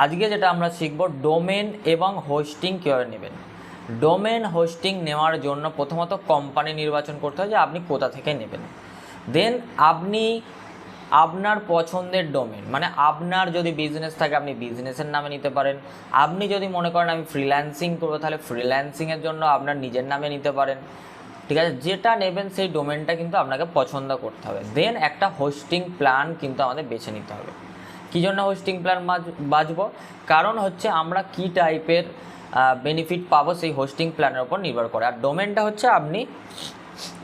আজকে যেটা আমরা শিখব ডোমেন এবং হোস্টিং কীভাবে নেবেন। ডোমেন হোস্টিং নেওয়ার জন্য প্রথমত কোম্পানি নির্বাচন করতে হয় যে আপনি কোথা থেকে নেবেন। দেন আপনি আপনার পছন্দের ডোমেন, মানে আপনার যদি বিজনেস থাকে আপনি বিজনেসের নামে নিতে পারেন। আপনি যদি মনে করেন আমি ফ্রিল্যান্সিং করবো তাহলে ফ্রিল্যান্সিংয়ের জন্য আপনার নিজের নামে নিতে পারেন। ঠিক আছে, যেটা নেবেন সেই ডোমেনটা কিন্তু আপনাকে পছন্দ করতে হবে। দেন একটা হোস্টিং প্ল্যান কিন্তু আমাদের বেছে নিতে হবে। কী জন্য হোস্টিং প্ল্যান বাছবো? কারণ হচ্ছে আমরা কী টাইপের বেনিফিট পাবো সেই হোস্টিং প্ল্যানের ওপর নির্ভর করে। আর ডোমেনটা হচ্ছে আপনি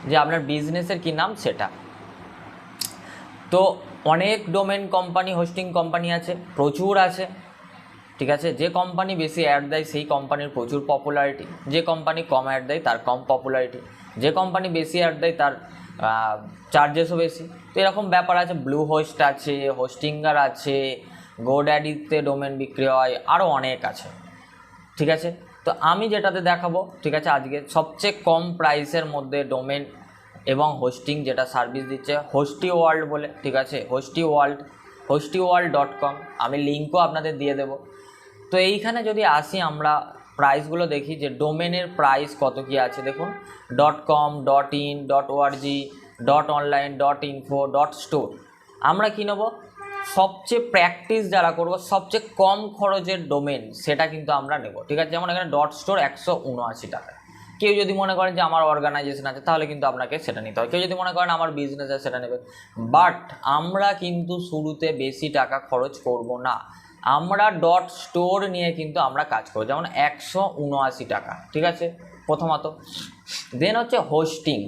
যে আপনার বিজনেসের কী নাম সেটা। তো অনেক ডোমেন কোম্পানি, হোস্টিং কোম্পানি আছে, প্রচুর আছে। ঠিক আছে, যে কোম্পানি বেশি অ্যাড দেয় সেই কোম্পানির প্রচুর পপুলারিটি, যে কোম্পানি কম অ্যাড দেয় তার কম পপুলারিটি, যে কোম্পানি বেশি অ্যাড দেয় তার চার্জেসও বেশি। তো এরকম ব্যাপার আছে। ব্লু হোস্ট আছে, হোস্টিঙ্গার আছে, গোড্যাডিতে ডোমেন বিক্রি হয়, আরও অনেক আছে। ঠিক আছে, তো আমি যেটাতে দেখাবো, ঠিক আছে, আজকে সবচেয়ে কম প্রাইসের মধ্যে ডোমেন এবং হোস্টিং যেটা সার্ভিস দিচ্ছে হোস্টি ওয়ার্ল্ড বলে। ঠিক আছে, hostyworld.com, আমি লিঙ্কও আপনাদের দিয়ে দেবো। তো এইখানে যদি আসি আমরা প্রাইসগুলো দেখি যে ডোমেনের প্রাইস কত কী আছে। দেখুন, .com, .in, .org, .online, .info, .store। আমরা কী নেব? সবচেয়ে প্র্যাকটিস যারা করবো, সবচেয়ে কম খরচের ডোমেন সেটা কিন্তু আমরা নেব। ঠিক আছে, যেমন এখানে .store 179 টাকা। কেউ যদি মনে করেন যে আমার অর্গানাইজেশন আছে তাহলে কিন্তু আপনাকে সেটা নিতে হবে। কেউ যদি মনে করেন আমার বিজনেস আছে সেটা নেবে। বাট আমরা কিন্তু শুরুতে বেশি টাকা খরচ করব না, আমরা .store নিয়ে কিন্তু আমরা কাজ করব, যেমন 179 টাকা। ঠিক আছে, প্রথমত। দেন হচ্ছে হোস্টিং।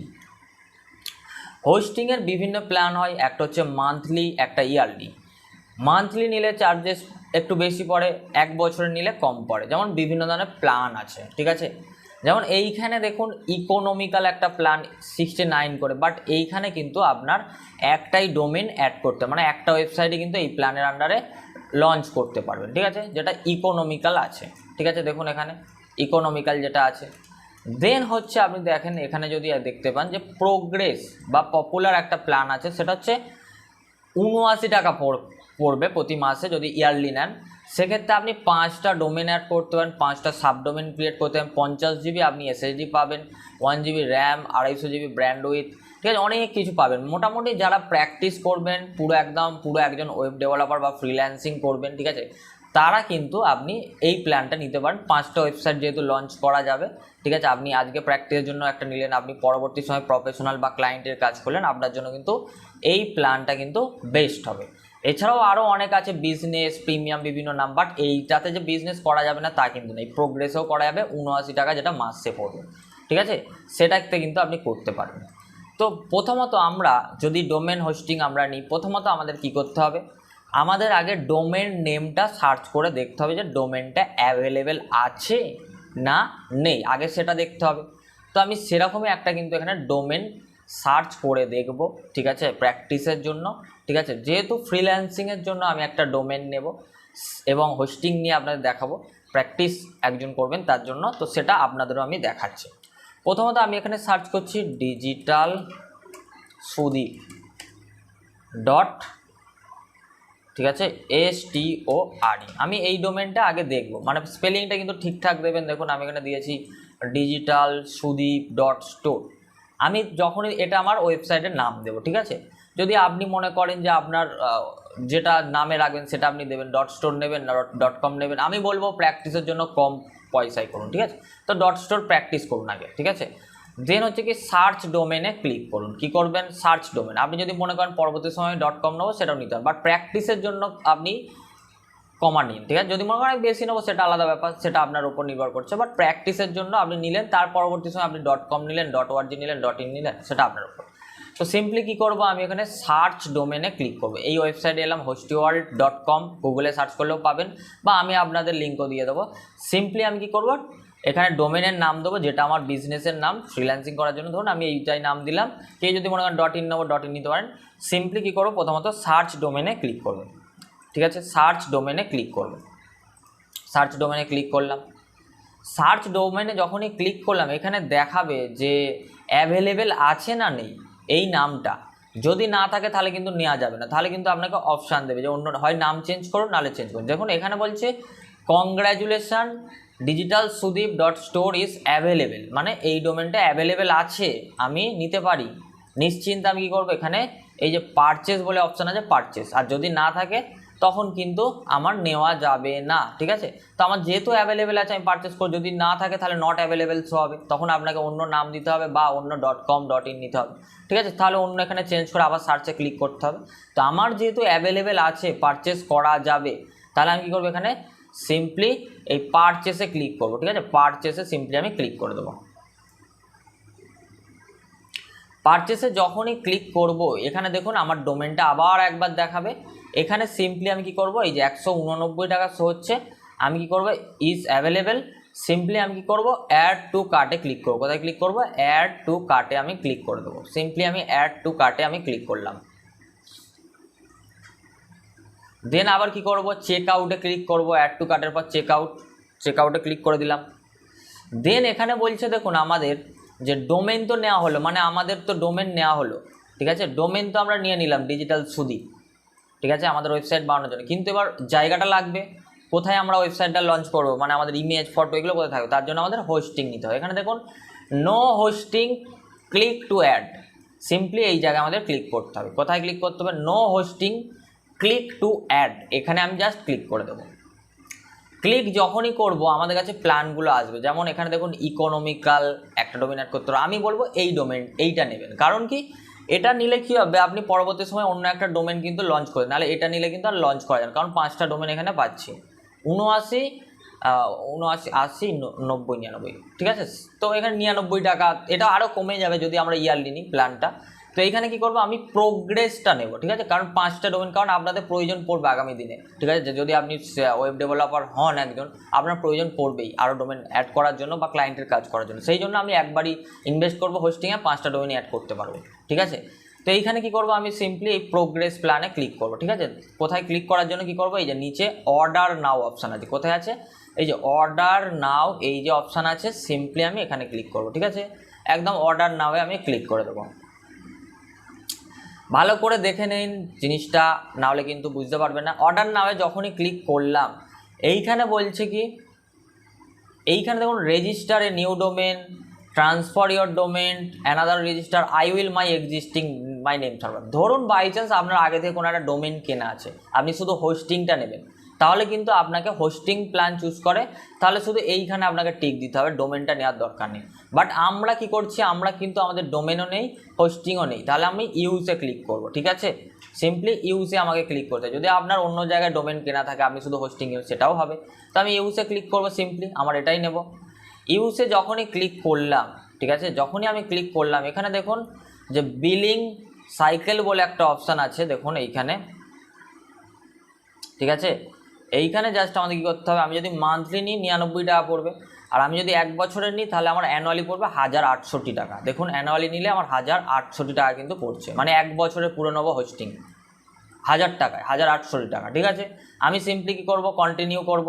হোস্টিংয়ের বিভিন্ন প্ল্যান হয়, একটা হচ্ছে মান্থলি, একটা ইয়ারলি। মান্থলি নিলে চার্জেস একটু বেশি পড়ে, 1 বছরের নিলে কম পড়ে। যেমন বিভিন্ন ধরনের প্ল্যান আছে। ঠিক আছে, যেমন এইখানে দেখুন ইকোনমিক্যাল একটা প্ল্যান 69 করে, বাট এইখানে কিন্তু আপনার একটাই ডোমেন অ্যাড করতে, মানে একটা ওয়েবসাইটে কিন্তু এই প্ল্যানের আন্ডারে লঞ্চ করতে পারবেন। ঠিক আছে, যেটা ইকোনমিক্যাল আছে। ঠিক আছে, দেখুন এখানে ইকোনমিক্যাল যেটা আছে। দেন হচ্ছে আপনি দেখেন এখানে যদি দেখতে পান যে প্রোগ্রেস বা পপুলার একটা প্ল্যান আছে, সেটা হচ্ছে 79 টাকা পড়বে প্রতি মাসে যদি ইয়ারলি নেন। সেক্ষেত্রে আপনি 5টা ডোমেন অ্যাড করতে পারেন, 5টা সাবডোমেন ক্রিয়েট করতে পারেন, 50 GB আপনি SSD পাবেন, 1 GB র্যাম, 250 GB ব্র্যান্ডউইথ। ঠিক আছে, অনেক কিছু পাবেন। মোটামুটি যারা প্র্যাকটিস করবেন, পুরো একজন ওয়েব ডেভেলপার বা ফ্রিল্যান্সিং করবেন, ঠিক আছে, তারা কিন্তু আপনি এই প্ল্যানটা নিতে পারেন। 5টা ওয়েবসাইট যেহেতু লঞ্চ করা যাবে। ঠিক আছে, আপনি আজকে প্র্যাকটিসের জন্য একটা নিলেন, আপনি পরবর্তী সময় প্রফেশনাল বা ক্লায়েন্টের কাজ করলেন, আপনার জন্য কিন্তু এই প্ল্যানটা কিন্তু বেস্ট হবে। এছাড়াও আরও অনেক আছে, বিজনেস, প্রিমিয়াম, বিভিন্ন নাম। বাট এইটাতে যে বিজনেস করা যাবে না তা কিন্তু নেই, প্রোগ্রেসও করা যাবে 79 টাকা যেটা মাসে পড়বে। ঠিক আছে, সেটাতে কিন্তু আপনি করতে পারবেন। তো প্রথমত আমরা যদি ডোমেন হোস্টিং আমরা নিই, প্রথমত আমাদের কি করতে হবে? আমাদের আগে ডোমেন নেমটা সার্চ করে দেখতে হবে যে ডোমেনটা অ্যাভেলেবেল আছে না নেই, আগে সেটা দেখতে হবে। তো আমি সেরকমই একটা কিন্তু এখানে ডোমেন সার্চ করে দেখব। ঠিক আছে, প্র্যাকটিসের জন্য। ঠিক আছে, যেহেতু ফ্রিল্যান্সিংয়ের জন্য আমি একটা ডোমেন নেব এবং হোস্টিং নিয়ে আপনাদের দেখাবো, প্র্যাকটিস একজন করবেন তার জন্য, তো সেটা আপনাদেরও আমি দেখাচ্ছি। প্রথমত আমি এখানে সার্চ করছি ডিজিটাল সুদীপ ঠিক আছে, STORE। আমি এই ডোমেনটা আগে দেখব, মানে স্পেলিংটা কিন্তু ঠিকঠাক দেবেন। দেখুন আমি এখানে দিয়েছি ডিজিটাল সুদীপ .store। আমি যখনই এটা আমার ওয়েবসাইটের নাম দেবো। ঠিক আছে, যদি আপনি মনে করেন যে আপনার যেটা নামে রাখবেন সেটা আপনি দেবেন, .store নেবেন না .com নেবেন, আমি বলবো প্র্যাকটিসের জন্য কম পয়সায় করুন। ঠিক আছে, তো .store প্র্যাকটিস করুন আগে। ঠিক আছে, দেন হচ্ছে কি সার্চ ডোমেনে ক্লিক করুন। কি করবেন? Search domain. আপনি যদি মনে করেন পরবর্তী সময় .com নেবো সেটাও নিতে পারেন, বাট প্র্যাকটিসের জন্য আপনি কমা নিন। ঠিক আছে, যদি মনে করেন বেশি নেবো সেটা আলাদা ব্যাপার, সেটা আপনার উপর নির্ভর করছে। বাট প্র্যাকটিসের জন্য আপনি নিলেন, তার পরবর্তী সময় আপনি .com নিলেন, .org নিলেন, .in নিলেন, সেটা আপনার উপর। তো সিম্পলি কী করবো, আমি এখানে সার্চ ডোমেনে ক্লিক করবো। এই ওয়েবসাইটে এলাম, hostyworld.com, গুগলে সার্চ করলেও পাবেন, বা আমি আপনাদের লিঙ্কও দিয়ে দেবো। সিম্পলি আমি কী করবো, এখানে ডোমেনের নাম দেবো যেটা আমার বিজনেসের নাম, ফ্রিল্যান্সিং করার জন্য ধরুন আমি এইটাই নাম দিলাম। কেউ যদি মনে করেন .in নেবো, .in নিতে পারেন। সিম্পলি কী করবো, প্রথমত সার্চ ডোমেনে ক্লিক করবেন। ঠিক আছে, সার্চ ডোমেনে ক্লিক করবেন। সার্চ ডোমেনে ক্লিক করলাম। সার্চ ডোমেনে যখনই ক্লিক করলাম এখানে দেখাবে যে অ্যাভেলেবেল আছে না নেই এই নামটা। যদি না থাকে তাহলে কিন্তু নেওয়া যাবে না, তাহলে কিন্তু আপনাকে অপশান দেবে যে অন্য হয় নাম চেঞ্জ করুন নাহলে চেঞ্জ করুন। দেখুন এখানে বলছে congratulation digital Sudip dot store is available, মানে এই ডোমেনটা অ্যাভেলেবেল আছে, আমি নিতে পারি নিশ্চিন্তে। আমি কী করবো, এখানে এই যে পারচেস বলে অপশান আছে পারচেস, আর যদি না থাকে তখন কিন্তু আমার নেওয়া যাবে না, ঠিক আছে। তো আমার যেহেতু অ্যাভেলেবেল আছে আমি পারচেস করব, যদি না থাকে তাহলে নট অ্যাভেলেবেল শো হবে, তখন আপনাকে অন্য নাম দিতে হবে বা অন্য .com.in নিতে হবে, ঠিক আছে। তাহলে অন্য এখানে চেঞ্জ করে আবার সার্চে ক্লিক করতে হবে। তো আমার যেহেতু অ্যাভেলেবেল আছে, পারচেস করা যাবে, তাহলে আমি কী করবো, এখানে সিম্পলি এই পারচেসে ক্লিক করবো, ঠিক আছে। পারচেসে সিম্পলি আমি ক্লিক করে দেবো। পারচেসে যখনই ক্লিক করব এখানে দেখুন আমার ডোমেনটা আবার একবার দেখাবে। এখানে সিম্পলি আমি কি করব, এই যে 189 টাকা শো হচ্ছে, আমি কি করব, ইজ অ্যাভেলেবেল, সিম্পলি আমি কি করব, অ্যাড টু কার্টে ক্লিক করব। কোথায় ক্লিক করব, অ্যাড টু কার্টে আমি ক্লিক করে দেবো। সিম্পলি আমি অ্যাড টু কার্টে আমি ক্লিক করলাম। দেন আবার কি করব, চেক আউটে ক্লিক করব, অ্যাড টু কার্টের পর চেক আউটে ক্লিক করে দিলাম। দেন এখানে বলছে দেখুন আমাদের যে ডোমেন তো নেওয়া হলো, মানে আমাদের তো ডোমেন নেওয়া হলো, ঠিক আছে। ডোমেন তো আমরা নিয়ে নিলাম ডিজিটাল সুদীপ, ঠিক আছে, আমাদের ওয়েবসাইট বানানোর জন্য। কিন্তু এবার জায়গাটা লাগবে, কোথায় আমরা ওয়েবসাইটটা লঞ্চ করবো, মানে আমাদের ইমেজ ফটো এগুলো কোথায় থাকবে, তার জন্য আমাদের হোস্টিং নিতে হবে। এখানে দেখুন no hosting, click to add, simply এই জায়গায় আমাদের ক্লিক করতে হবে। কোথায় ক্লিক করতে হবে, no hosting, click to add, এখানে আমি জাস্ট ক্লিক করে দেবো। ক্লিক যখনই করব আমাদের কাছে প্ল্যানগুলো আসবে, যেমন এখানে দেখুন ইকোনমিক্যাল একটা ডোমেন অ্যাড করতে হবে। আমি বলবো এই ডোমেন এইটা নেবেন, কারণ কি এটা নিলে কী হবে, আপনি পরবর্তী সময় অন্য একটা ডোমেন কিন্তু লঞ্চ করেন, নাহলে এটা নিলে কিন্তু আর লঞ্চ করা যাবে, কারণ 5টা ডোমেন এখানে পাচ্ছি, 79, 80, 90, 99, ঠিক আছে। তো এখানে 99 টাকা, এটা আরও কমে যাবে যদি আমরা ইয়ারলি নিই প্ল্যানটা। তো এইখানে কি করবো, আমি প্রোগ্রেসটা নেব, ঠিক আছে, কারণ 5টা ডোমেন, কারণ আপনাদের প্রয়োজন পড়বে আগামী দিনে, ঠিক আছে। যদি আপনি ওয়েব ডেভেলপার হন একজন, আপনার প্রয়োজন পড়বেই আরও ডোমেন অ্যাড করার জন্য বা ক্লায়েন্টের কাজ করার জন্য, সেই জন্য আমি একবারই ইনভেস্ট করবো হোস্টিংয়ে, 5টা ডোমেন অ্যাড করতে পারবো, ঠিক আছে। তো এইখানে কি করবো, আমি সিম্পলি এই প্রোগ্রেস প্ল্যানে ক্লিক করবো, ঠিক আছে। কোথায় ক্লিক করার জন্য কি করবো, এই যে নিচে অর্ডার নাও অপশান আছে, কোথায় আছে, এই যে অর্ডার নাও, এই যে অপশান আছে, সিম্পলি আমি এখানে ক্লিক করবো, ঠিক আছে। একদম অর্ডার নাওয়ে আমি ক্লিক করে দেবো। ভালো করে দেখে নিন জিনিসটা, নাহলে কিন্তু বুঝতে পারবেন না। অর্ডার নাওয়ে যখনই ক্লিক করলাম এইখানে বলছে কি, এইখানে দেখুন register a new domain, transfer your domain, another register, I will my name server. ধরুন বাই চান্স আপনার আগে থেকে কোনো একটা ডোমেন কেনা আছে, আপনি শুধু হোস্টিংটা নেবেন, তাহলে কিন্তু আপনাকে হোস্টিং প্ল্যান চুজ করে, তাহলে শুধু এইখানে আপনাকে টিক দিতে হবে, ডোমেনটা নেওয়ার দরকার নেই। বাট আমরা কি করছি, আমরা কিন্তু আমাদের ডোমেনও নেই হোস্টিংও নেই, তাহলে আমি ইউজে ক্লিক করব, ঠিক আছে। সিম্পলি ইউজে আমাকে ক্লিক করতে হবে। যদি আপনার অন্য জায়গায় ডোমেন কেনা থাকে, আপনি শুধু হোস্টিং ইউজ, সেটাও হবে। তো আমি ইউজে ক্লিক করবো, সিম্পলি আমার এটাই নেব। ইউজে যখনই ক্লিক করলাম, ঠিক আছে, যখনই আমি ক্লিক করলাম এখানে দেখুন যে বিলিং সাইকেল বলে একটা অপশান আছে, দেখুন এইখানে, ঠিক আছে। এইখানে জাস্ট আমাদের কী করতে হবে, আমি যদি মান্থলি নিই 99 টাকা পড়বে, আর আমি যদি 1 বছরের নিই তাহলে আমার অ্যানুয়ালি পড়বে 1068 টাকা। দেখুন অ্যানুয়ালি নিলে আমার 1068 টাকা কিন্তু পড়ছে, মানে 1 বছরের পুরো নেবো হোস্টিং 1000 টাকায়, 1068 টাকা, ঠিক আছে। আমি সিম্পলি কী করবো, কন্টিনিউ করব,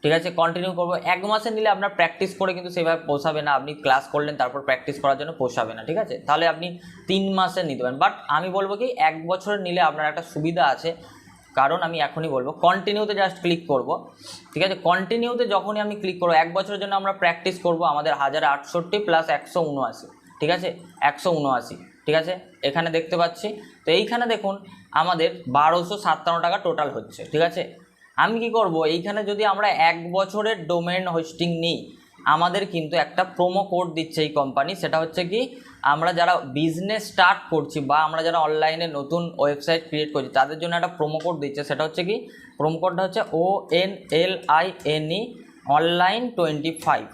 ঠিক আছে, কন্টিনিউ করব। 1 মাসে নিলে আপনার প্র্যাকটিস করে কিন্তু সেভাবে পোষাবে না, আপনি ক্লাস করলেন তারপর প্র্যাকটিস করার জন্য পোষাবে না, ঠিক আছে। তাহলে আপনি 3 মাসে নিতে পারেন, বাট আমি বলবো কি 1 বছরের নিলে আপনার একটা সুবিধা আছে, কারণ আমি এখনই বলবো কন্টিনিউতে জাস্ট ক্লিক করব, ঠিক আছে। কন্টিনিউতে যখনই আমি ক্লিক করবো, 1 বছরের জন্য আমরা প্র্যাকটিস করব, আমাদের 1068 প্লাস 179, ঠিক আছে, 179, ঠিক আছে, এখানে দেখতে পাচ্ছি। তো এইখানে দেখুন আমাদের 1257 টাকা টোটাল হচ্ছে, ঠিক আছে। আমি কি করব, এইখানে যদি আমরা 1 বছরের ডোমেন হোস্টিং নিই, আমাদের কিন্তু একটা প্রোমো কোড দিচ্ছে এই কোম্পানি, সেটা হচ্ছে কি, আমরা যারা বিজনেস স্টার্ট করছি বা আমরা যারা অনলাইনে নতুন ওয়েবসাইট ক্রিয়েট করছি তাদের জন্য একটা প্রোমো কোড দিচ্ছে, সেটা হচ্ছে কি, প্রোমো কোডটা হচ্ছে ONLINE অনলাইন 25।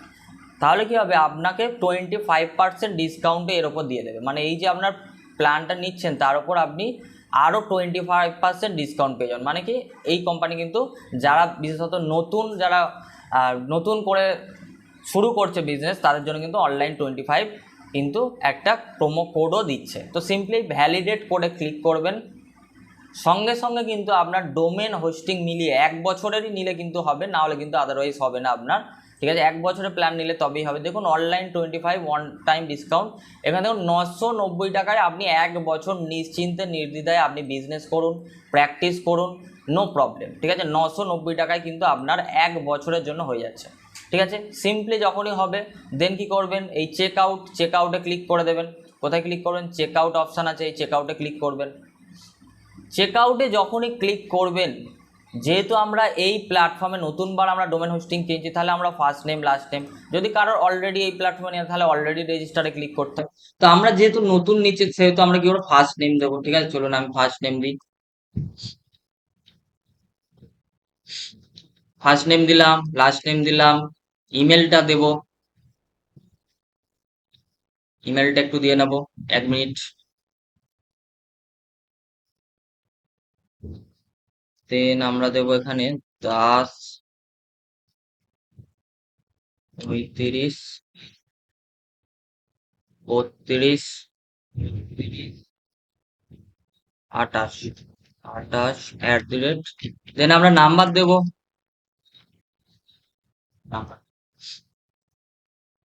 তাহলে কি হবে, আপনাকে 25% ডিসকাউন্টে এর ওপর দিয়ে দেবে, মানে এই যে আপনার প্ল্যানটা নিচ্ছেন তার উপর আপনি আরও 25% ডিসকাউন্ট পেয়ে যান। মানে কি, এই কোম্পানি কিন্তু যারা বিশেষত যারা নতুন করে শুরু করছে বিজনেস, তাদের জন্য কিন্তু অনলাইন 25 কিন্তু একটা প্রোমো কোডও দিচ্ছে। তো সিম্পলি ভ্যালিডেট কোডে ক্লিক করবেন, সঙ্গে সঙ্গে কিন্তু আপনার ডোমেন হোস্টিং মিলিয়ে 1 বছরেরই নিলে কিন্তু হবে, না হলে কিন্তু আদারওয়াইজ হবে না আপনার, ঠিক আছে, 1 বছরের প্ল্যান নিলে তবেই হবে। দেখুন অনলাইন 25 ওয়ান টাইম ডিসকাউন্ট, এখানে দেখুন 990 টাকায় আপনি 1 বছর নিশ্চিন্তে নির্দ্বিধায় আপনি বিজনেস করুন, প্র্যাকটিস করুন, নো প্রবলেম। ঠিক আছে, 990 টাকায় কিন্তু আপনার 1 বছরের জন্য হয়ে যাচ্ছে। ঠিক আছে, সিম্পলি যখনই হবে দেন কি করবেন, এই চেক আউটে ক্লিক করে দেবেন। কোথায় ক্লিক করবেন, চেক আউট অপশান আছে, এই চেক আউটে ক্লিক করবেন। চেক আউটে যখনই ক্লিক করবেন, যেহেতু আমরা এই প্ল্যাটফর্মে নতুনবার আমরা ডোমেন হোস্টিং কিনছি, তাহলে আমরা ফার্স্ট নেম লাস্ট নেম, যদি কারোর অলরেডি এই প্ল্যাটফর্মে নেই তাহলে অলরেডি রেজিস্টারে ক্লিক করতে হবে। তো আমরা যেহেতু নতুন নিচ্ছি সেহেতু আমরা কি করবো, ফার্স্ট নেম দেবো। ঠিক আছে, চলুন আমি ফার্স্ট নেম দিই। ফার্স্ট নেম দিলাম, লাস্ট নেম দিলাম, ইমেলটা দেব, ইমেলটা একটু দিয়ে নেবো, 1 মিনিট। দেন আমরা দেবো এখানে 10, 35, 32, 28, 28 দেন আমরা নাম্বার দেবো,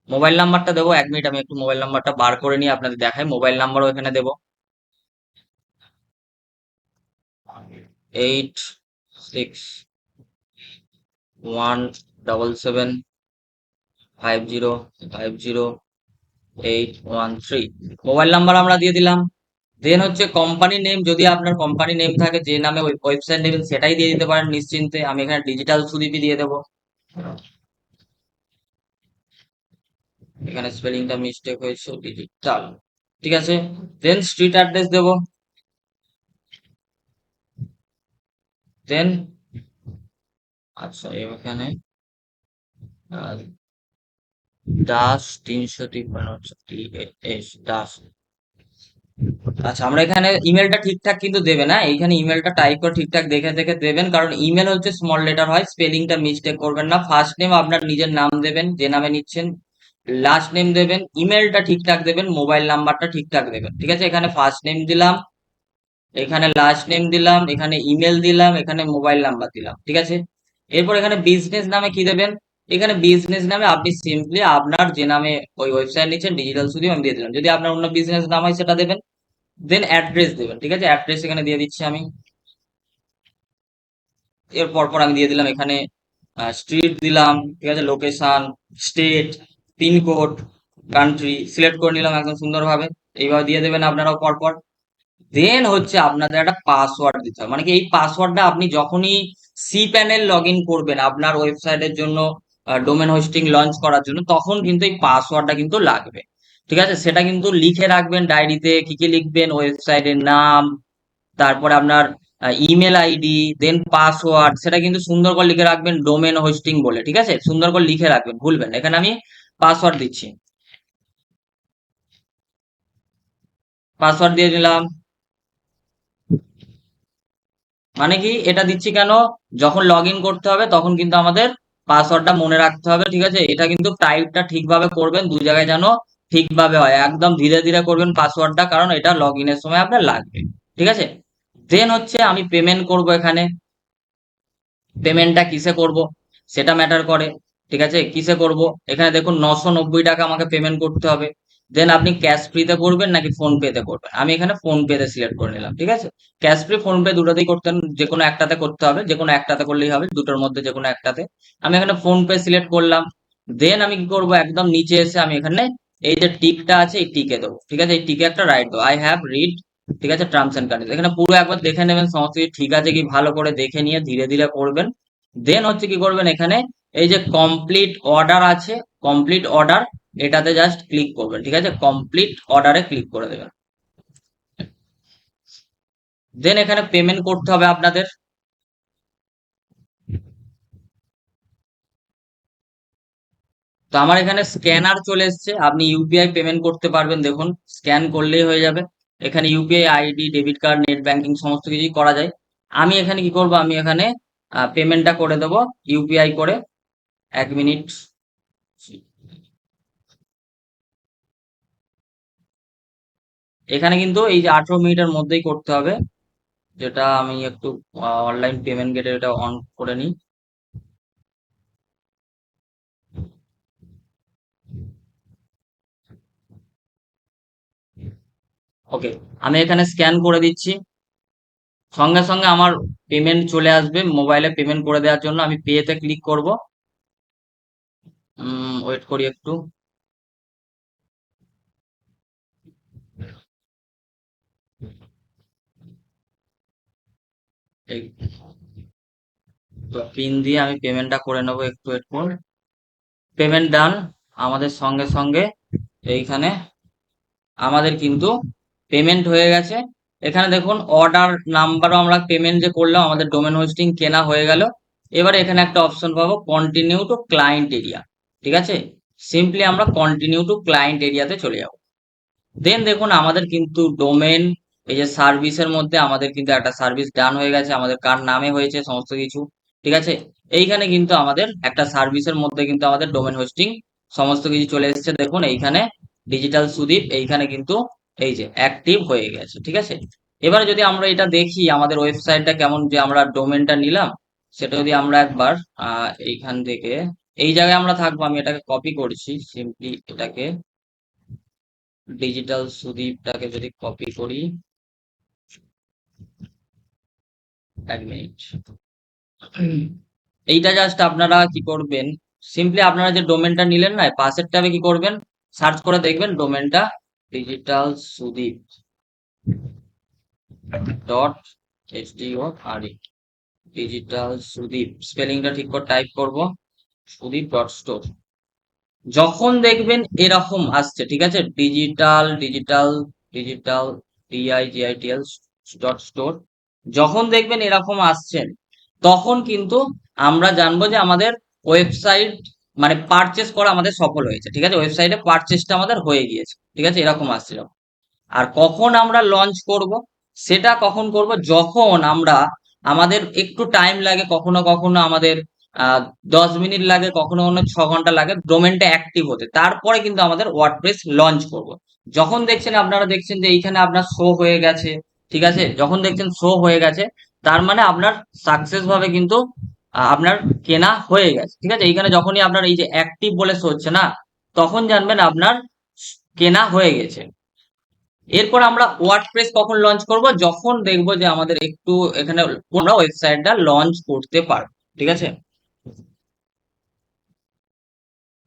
মোবাইল নাম্বারটা দেবো। 1 মিনিট আমি একটু মোবাইল নাম্বারটা বার করে নিয়ে আপনাদের দেখাই। মোবাইল নাম্বারও এখানে দেবো, 86 177 50 50 813। মোবাইল নাম্বার আমরা দিয়ে দিলাম। দেন হচ্ছে কোম্পানি নেম, যদি আপনার কোম্পানি নেম থাকে যে নামে ওয়েবসাইট নেবেন সেটাই দিয়ে দিতে পারেন নিশ্চিন্তে। আমি এখানে ডিজিটাল সুদীপই দিয়ে দেবো। এখানে স্পেলিংটা মিস্টেক হয়েছে, ডিজিটাল। ঠিক আছে, দেন স্ট্রিট অ্যাড্রেস দেবো। দেন আচ্ছা এখানে দাস 353 দাস। আচ্ছা আমরা এখানে ইমেলটা ঠিকঠাক কিন্তু দেবে না, এইখানে ইমেলটা টাইপ করে ঠিকঠাক দেখে দেখে দেবেন, কারণ ইমেল হচ্ছে স্মল লেটার হয়, স্পেলিংটা মিস্টেক করবেন না। ফার্স্ট নেম আপনার নিজের নাম দেবেন যে নামে নিচ্ছেন, লাস্ট নেম দেবেন, ইমেলটা ঠিকঠাক দেবেন, মোবাইল নাম্বারটা ঠিকঠাক দেবেন। ঠিক আছে, এখানে ফার্স্ট নেম দিলাম, এখানে লাস্ট নেম দিলাম, এখানে ইমেল দিলাম, এখানে মোবাইল নাম্বার দিলাম। ঠিক আছে, এরপর এখানে বিজনেস নামে কি দেবেন, এখানে বিজনেস নামে আপনি সিম্পলি আপনার যে নামে ওই ওয়েবসাইট নিচ্ছেন ডিজিটাল স্টুডিও আমি দিয়ে দিলাম। যদি আপনার অন্য বিজনেস নাম হয় সেটা দেবেন। দেন অ্যাড্রেস দেবেন। ঠিক আছে, অ্যাড্রেস এখানে দিয়ে দিচ্ছি আমি। এর পর আমি দিয়ে দিলাম এখানে স্ট্রিট দিলাম, ঠিক আছে, location, state, pincode, country select করে নিলাম একদম সুন্দরভাবে। এইভাবে দিয়ে দেবেন আপনারাও পরপর। দেন হচ্ছে আপনাদের একটা পাসওয়ার্ড দিতে হবে, মানে কি এই পাসওয়ার্ডটা আপনি যখনই সি প্যানেল লগ ইন করবেন আপনার ওয়েবসাইটের জন্য, ডোমেন হোস্টিং লঞ্চ করার জন্য, তখন কিন্তু এই পাসওয়ার্ডটা কিন্তু লাগবে। ঠিক আছে, সেটা কিন্তু লিখে রাখবেন ডায়েরিতে। কি কি লিখবেন, ওয়েবসাইটের নাম, তারপরে আপনার ইমেল আইডি, দেন পাসওয়ার্ড, সেটা কিন্তু সুন্দর করে লিখে রাখবেন ডোমেন হোস্টিং বলে। ঠিক আছে, সুন্দর করে লিখে রাখবেন, ভুলবেন না। এখানে আমি পাসওয়ার্ড দিচ্ছি, পাসওয়ার্ড দিয়ে দিলাম। মানে কি এটা দিচ্ছি কেন, যখন লগ ইন করতে হবে তখন কিন্তু আমাদের পাসওয়ার্ডটা মনে রাখতে হবে। ঠিক আছে, এটা কিন্তু টাইপটা ঠিকভাবে করবেন, দু জায়গায় যেন ঠিকভাবে হয়, একদম ধীরে ধীরে করবেন পাসওয়ার্ডটা, কারণ এটা লগ ইনের সময় আপনার লাগবে। ঠিক আছে, দেন হচ্ছে আমি পেমেন্ট করব। এখানে পেমেন্টটা কিসে করব সেটা ম্যাটার করে। ঠিক আছে, কিসে করব, এখানে দেখুন 990 টাকা আমাকে পেমেন্ট করতে হবে। দেন আপনি ক্যাশ ফ্রিতে করবেন নাকি ফোন পেতে করবেন, আমি এখানে ফোন পেতে সিলেক্ট করে নিলাম। ঠিক আছে, ক্যাশ ফ্রি ফোন পে দুটোতেই করতেন, যে কোনো একটাতে করতে হবে, যে কোনো একটাতে করলেই হবে, দুটোর মধ্যে যে কোনো একটাতে। আমি এখানে ফোন পে সিলেক্ট করলাম। দেন আমি কি করব, একদম নিচে এসে আমি এখানে এই যে টিকটা আছে এই টিকে দেবো। ঠিক আছে, এই টিকে একটা রাইট দেবো, আই হ্যাভ রিড। ঠিক আছে, টার্মস এন্ড কন্ডিশন, এখানে পুরো একবার দেখে নেবেন সমস্ত কিছু ঠিক আছে কি, ভালো করে দেখে নিয়ে ধীরে ধীরে করবেন। দেন হচ্ছে কি করবেন, এখানে এই যে কমপ্লিট অর্ডার আছে, কমপ্লিট অর্ডার, এটাতে জাস্ট ক্লিক করবেন। ঠিক আছে, কমপ্লিট অর্ডারে ক্লিক করে দেবেন। দেন এখানে পেমেন্ট করতে হবে আপনাদের। তো আমার এখানে স্ক্যানার চলে এসেছে, আপনি ইউপিআই পেমেন্ট করতে পারবেন, দেখুন স্ক্যান করলেই হয়ে যাবে। এখানে UPI ID, debit card, net banking সমস্ত কিছুই করা যায়। আমি এখানে কি করব, আমি এখানে পেমেন্টটা করে দেবো ইউপিআই করে। 1 মিনিট। এখানে কিন্তু এই যে 18 মিনিটের মধ্যেই করতে হবে, যেটা আমি একটু অনলাইন পেমেন্ট গেটে এটা অন করে নিই। ওকে, আমি এখানে স্ক্যান করে দিচ্ছি, সঙ্গে সঙ্গে আমার পেমেন্ট চলে আসবে মোবাইলে পেমেন্ট করে দেওয়ার জন্য। আমি পেতে ক্লিক করব। ওয়েট করি একটু। এই পিন দিয়ে আমি পেমেন্টটা করে নেবো, একটু ওয়েট করুন। পেমেন্ট ডান। আমাদের সঙ্গে সঙ্গে এইখানে আমাদের কিন্তু পেমেন্ট হয়ে গেছে। এখানে দেখুন অর্ডার নাম্বারও আমরা পেমেন্ট যে করলাম, আমাদের ডোমেন হোস্টিং কেনা হয়ে গেল। এবারে এখানে একটা অপশন পাবো কন্টিনিউ টু ক্লায়েন্ট এরিয়া, ঠিক আছে। সিম্পলি আমরা কন্টিনিউ টু ক্লায়েন্ট এরিয়াতে চলে যাব। দেন দেখুন আমাদের কিন্তু ডোমেন, এই যে সার্ভিসের মধ্যে আমাদের কিন্তু একটা সার্ভিস ডান হয়ে গেছে, আমাদের কার নামে হয়েছে সমস্ত কিছু, ঠিক আছে। এইখানে কিন্তু আমাদের একটা সার্ভিসের মধ্যে কিন্তু আমাদের ডোমেন হোস্টিং সমস্ত কিছু চলে এসেছে। দেখুন এইখানে ডিজিটাল সুদীপ এইখানে কিন্তু এই যে অ্যাক্টিভ হয়ে গেছে, ঠিক আছে। এবারে যদি আমরা এটা দেখি আমাদের ওয়েবসাইটটা কেমন, যে আমরা ডোমেনটা নিলাম সেটা যদি আমরা একবার এইখান থেকে, এই জায়গায় আমরা থাকবো, আমি এটাকে কপি করছি সিম্পলি, এটাকে ডিজিটাল সুদীপটাকে যদি কপি করি, 1 মিনিট। এইটা জাস্ট আপনারা কি করবেন, সিম্পলি আপনারা যে ডোমেনটা নিলেন না, পাশের ট্যাবে কি করবেন, সার্চ করে দেখবেন ডোমেনটা ডিজিটাল সুদীপ ডট এইচডিও আর ডিজিটাল সুদীপ, স্পেলিংটা ঠিক করে টাইপ করব, সুদীপ ডট স্টোর। যখন দেখবেন এরকম আসছে, ঠিক আছে, digital digital digital DIGITL dot store, যখন দেখবেন এরকম আসছেন, তখন কিন্তু আমরা জানবো যে আমাদের ওয়েবসাইট মানে পারচেস করা আমাদের সফল হয়েছে, ঠিক আছে, ওয়েবসাইটে পারচেসটা আমাদের হয়ে গিয়েছে, ঠিক আছে, এরকম আসছে যখন। আর কখন আমরা লঞ্চ করব, সেটা কখন করব, যখন আমরা, আমাদের একটু টাইম লাগে, কখনো কখনো আমাদের 10 মিনিট লাগে, কখনো কখনো 6 ঘন্টা লাগে ডোমেনটা অ্যাক্টিভ হতে, তারপরে কিন্তু আমাদের ওয়ার্ডপ্রেস লঞ্চ করব। যখন দেখছেন, আপনারা দেখছেন যে এইখানে আপনার শো হয়ে গেছে, ঠিক আছে, যখন দেখছেন শো হয়ে গেছে, তার মানে আপনার সাকসেস ভাবে কিন্তু আপনার কেনা হয়ে গেছে, ঠিক আছে। এইখানে যখনই আপনার এই যে অ্যাক্টিভ বলে শো হচ্ছে না, তখন জানবেন আপনার কেনা হয়ে গেছে। এরপর আমরা ওয়ার্ডপ্রেস কখন লঞ্চ করব, যখন দেখবো যে আমাদের একটু এখানে আমরা ওয়েবসাইটটা লঞ্চ করতে পারবো, ঠিক আছে।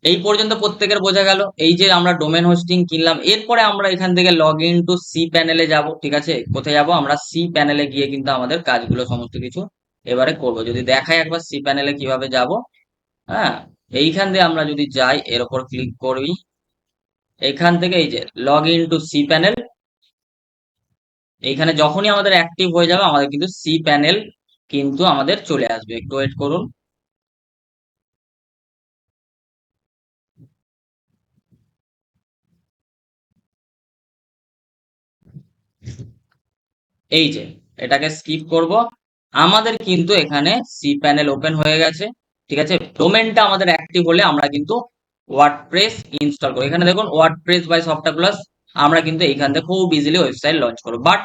এই পর্যন্ত প্রত্যেকের বোঝা গেল। এই যে আমরা ডোমেন হোস্টিং কিনলাম, এরপরে আমরা এখান থেকে লগ ইন টু সি প্যানেলে যাব, ঠিক আছে। কোথায় যাব, আমরা সি প্যানেলে গিয়ে কিন্তু আমাদের কাজগুলো সমস্ত কিছু এবারে করব। যদি দেখাই একবার সি প্যানেলে কিভাবে যাব, হ্যাঁ, এইখান দিয়ে আমরা যদি যাই, এর উপর ক্লিক করি, এখান থেকে এই যে log in to cPanel, এইখানে যখনই আমাদের অ্যাক্টিভ হয়ে যাবে আমাদের কিন্তু সি প্যানেল কিন্তু আমাদের চলে আসবে, একটু ওয়েট করুন। এই যে এটাকে স্কিপ করব, আমাদের কিন্তু এখানে সি প্যানেল ওপেন হয়ে গেছে, ঠিক আছে। ডোমেনটা আমাদের অ্যাক্টিভ হলে আমরা কিন্তু ওয়ার্ডপ্রেস ইনস্টল করি। এখানে দেখুন ওয়ার্ডপ্রেস বাই সফটওয়্যার প্লাস, আমরা কিন্তু এইখান থেকে খুব ইজিলি ওয়েবসাইট লঞ্চ করবো। বাট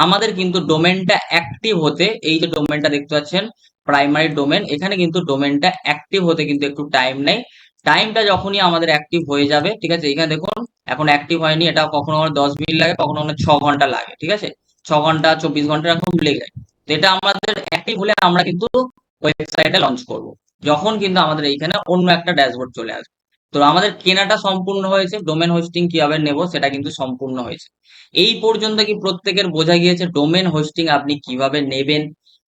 আমাদের কিন্তু ডোমেনটা অ্যাক্টিভ হতে, এই যে ডোমেনটা দেখতে পাচ্ছেন প্রাইমারি ডোমেন, এখানে কিন্তু ডোমেনটা অ্যাক্টিভ হতে কিন্তু একটু টাইম নেই। টাইমটা যখনই আমাদের অ্যাক্টিভ হয়ে যাবে, ঠিক আছে, এখানে দেখুন এখন অ্যাক্টিভ হয়নি, এটা কখনো 10 মিনিট লাগে, কখনো 6 ঘন্টা লাগে, ঠিক আছে, 6 ঘন্টা 24 ঘন্টা এরকম লেগে যায়। তো এটা আমাদের অ্যাক্টিভ হলে আমরা কিন্তু ওয়েবসাইটে লঞ্চ করব, যখন কিন্তু আমাদের এইখানে অন্য একটা ড্যাশবোর্ড চলে আসবে। তো আমাদের কেনাটা সম্পূর্ণ হয়েছে, ডোমেন হোস্টিং কিভাবে নেব সেটা কিন্তু সম্পূর্ণ হয়েছে। এই পর্যন্ত কি প্রত্যেকের বোঝা গিয়েছে ডোমেন হোস্টিং আপনি কিভাবে নেবেন,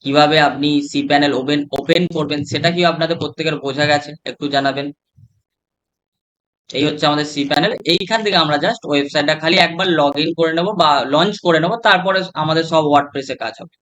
কিভাবে আপনি সি প্যানেল ওপেন ওপেন করবেন, সেটা কি আপনাদের প্রত্যেকের বোঝা গেছে, একটু জানাবেন। এই হচ্ছে আমাদের সি প্যানেল, এইখান থেকে আমরা জাস্ট ওয়েবসাইটটা খালি একবার লগ ইন করে নেবো বা লঞ্চ করে নেবো, তারপরে আমাদের সব ওয়ার্ডপ্রেসে কাজ হবে।